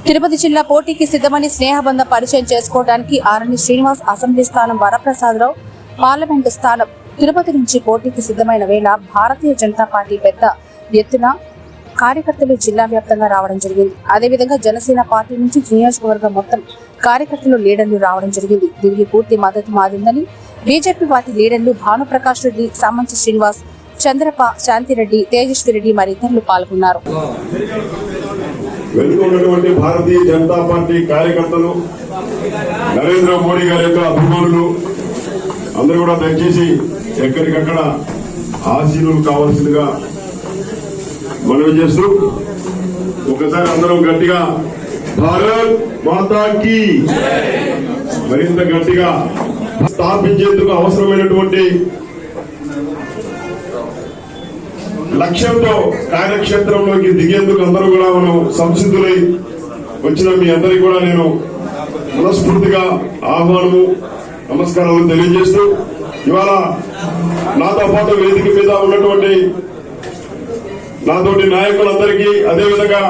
తిరుపతి జిల్లా పోటీకి సిద్ధమని స్నేహబంధ పరిచయం చేసుకోవడానికి ఆరణి శ్రీనివాస్ అసెంబ్లీ స్థానం వరప్రసాదరావు పార్లమెంటు స్థానం తిరుపతి నుంచి పోటీకి సిద్ధమైన వేళ భారతీయ జనతా పార్టీ పెద్ద ఎత్తున కార్యకర్తలు జిల్లా వ్యాప్తంగా రావడం జరిగింది. అదేవిధంగా జనసేన పార్టీ నుంచి నియోజకవర్గం మొత్తం కార్యకర్తలు లీడర్లు రావడం జరిగింది. దీనికి పూర్తి మద్దతు మారిందని బీజేపీ పార్టీ లీడర్లు భానుప్రకాష్ రెడ్డి, సామంచి శ్రీనివాస్, చంద్రప, శాంతిరెడ్డి, తేజస్వి రెడ్డి మరితరులు పాల్గొన్నారు. వెనుకున్నటువంటి భారతీయ జనతా పార్టీ కార్యకర్తలు, నరేంద్ర మోడీ గారి యొక్క అభిమానులు అందరూ కూడా దయచేసి ఎక్కడికక్కడ ఆశీనులు కావాల్సిందిగా మనవి చేస్తూ ఒకసారి అందరం గట్టిగా భారత్ మాతాకి మరింత గట్టిగా స్థాపించేందుకు అవసరమైనటువంటి లక్ష్యంతో కార్యక్షేత్రంలోకి దిగేందుకు అందరూ కూడా మనం సంసిద్ధులై వచ్చిన మీ అందరికీ కూడా నేను మనస్ఫూర్తిగా ఆహ్వానము, నమస్కారాలు తెలియజేస్తూ ఇవాళ నాతో పాటు వేదిక మీద ఉన్నటువంటి నాతోటి నాయకులందరికీ, అదేవిధంగా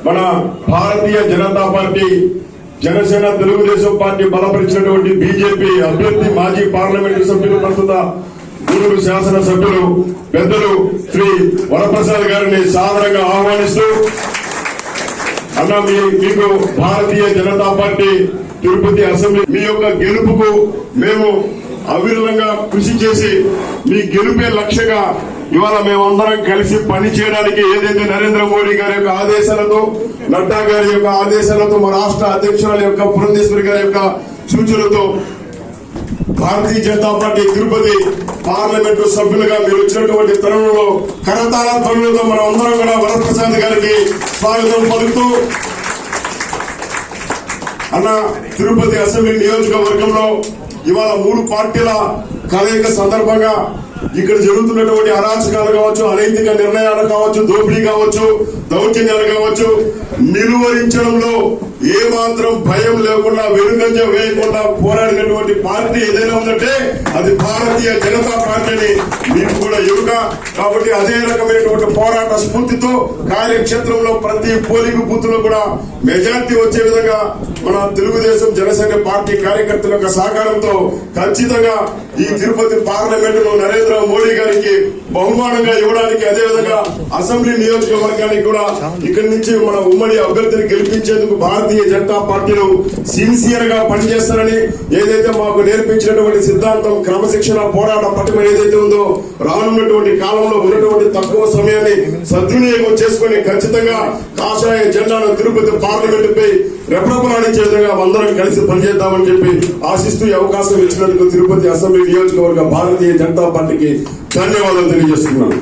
మన భారతీయ జనతా పార్టీ, జనసేన, తెలుగుదేశం పార్టీ బలపరిచినటువంటి బీజేపీ అభ్యర్థి, మాజీ పార్లమెంటు సభ్యులు, ప్రస్తుత గూడూరు శాసనసభ్యులు పెద్దలు శ్రీ వరప్రసాద్ గారిని సాదరంగా ఆహ్వానిస్తూ, అన్న మీకు భారతీయ జనతా పార్టీ తిరుపతి అసెంబ్లీ మీ యొక్క గెలుపుకు మేము అవిరళంగా కృషి చేసి మీ గెలుపే లక్ష్యంగా ఇవాళ మేమందరం కలిసి పని చేయడానికి ఏదైతే నరేంద్ర మోడీ గారి యొక్క ఆదేశాలతో, నడ్డా గారి యొక్క ఆదేశాలతో, మా రాష్ట్ర అధ్యక్షురాల యొక్క పురంధేశ్వరి గారి యొక్క సూచనలతో భారతీయ జనతా పార్టీ తిరుపతి పార్లమెంటు సభ్యులుగా మీరు వచ్చినటువంటి తరుణంలో కరతాళ ధ్వనులతో మనం అందరం కూడా వరప్రసాద్ గారికి స్వాగతం పలుకుతూ, అన్న తిరుపతి అసెంబ్లీ నియోజకవర్గంలో ఇవాళ 3 పార్టీల కలయిక సందర్భంగా ఇక్కడ జరుగుతున్నటువంటి అరాచకాలు కావచ్చు, అనైతిక నిర్ణయాలు కావచ్చు, దోపిడీ కావచ్చు, దౌర్జన్యాలు కావచ్చు, నిలువరించడంలో ఏమాత్రం భయం లేకుండా, వెనుకంజ వేయకుండా పోరాడినటువంటి పార్టీ ఏదైనా ఉందంటే అది భారతీయ జనతా పార్టీని మీకు కూడా ఎరుక. కాబట్టి అదే రకమైనటువంటి పోరాట స్ఫూర్తితో కార్యక్షేత్రంలో ప్రతి పోలింగ్ బూత్ లో కూడా మెజార్టీ వచ్చే విధంగా మన తెలుగుదేశం, జనసేన పార్టీ కార్యకర్తల యొక్క సహకారంతో ఖచ్చితంగా ఈ తిరుపతి పార్లమెంటులో నరేంద్ర మోడీ గారికి బహుమానంగా ఇవ్వడానికి, అదేవిధంగా అసెంబ్లీ నియోజకవర్గానికి కూడా ఇక్కడి నుంచి మన ఉమ్మడి అభ్యర్థిని గెలిపించేందుకు భారతీయ జనతా పార్టీలు సిన్సియర్ గా పనిచేస్తారని, ఏదైతే మాకు నేర్పించినటువంటి సిద్ధాంతం, క్రమశిక్షణ, పోరాట పటిమ ఏదైతే ఉందో రానున్నటువంటి కాలంలో ఉన్నటువంటి తక్కువ సమయాన్ని సద్వినియోగం చేసుకుని ఖచ్చితంగా కాషాయ జెండాను తిరుపతి పార్లమెంటుపై రెపరెపలాడించే విధంగా అందరం కలిసి పనిచేద్దామని చెప్పి ఆశిస్తూ ఈ అవకాశం ఇచ్చినందుకు తిరుపతి అసెంబ్లీ నియోజకవర్గ భారతీయ జనతా పార్టీకి ధన్యవాదాలు తెలియజేస్తున్నాను.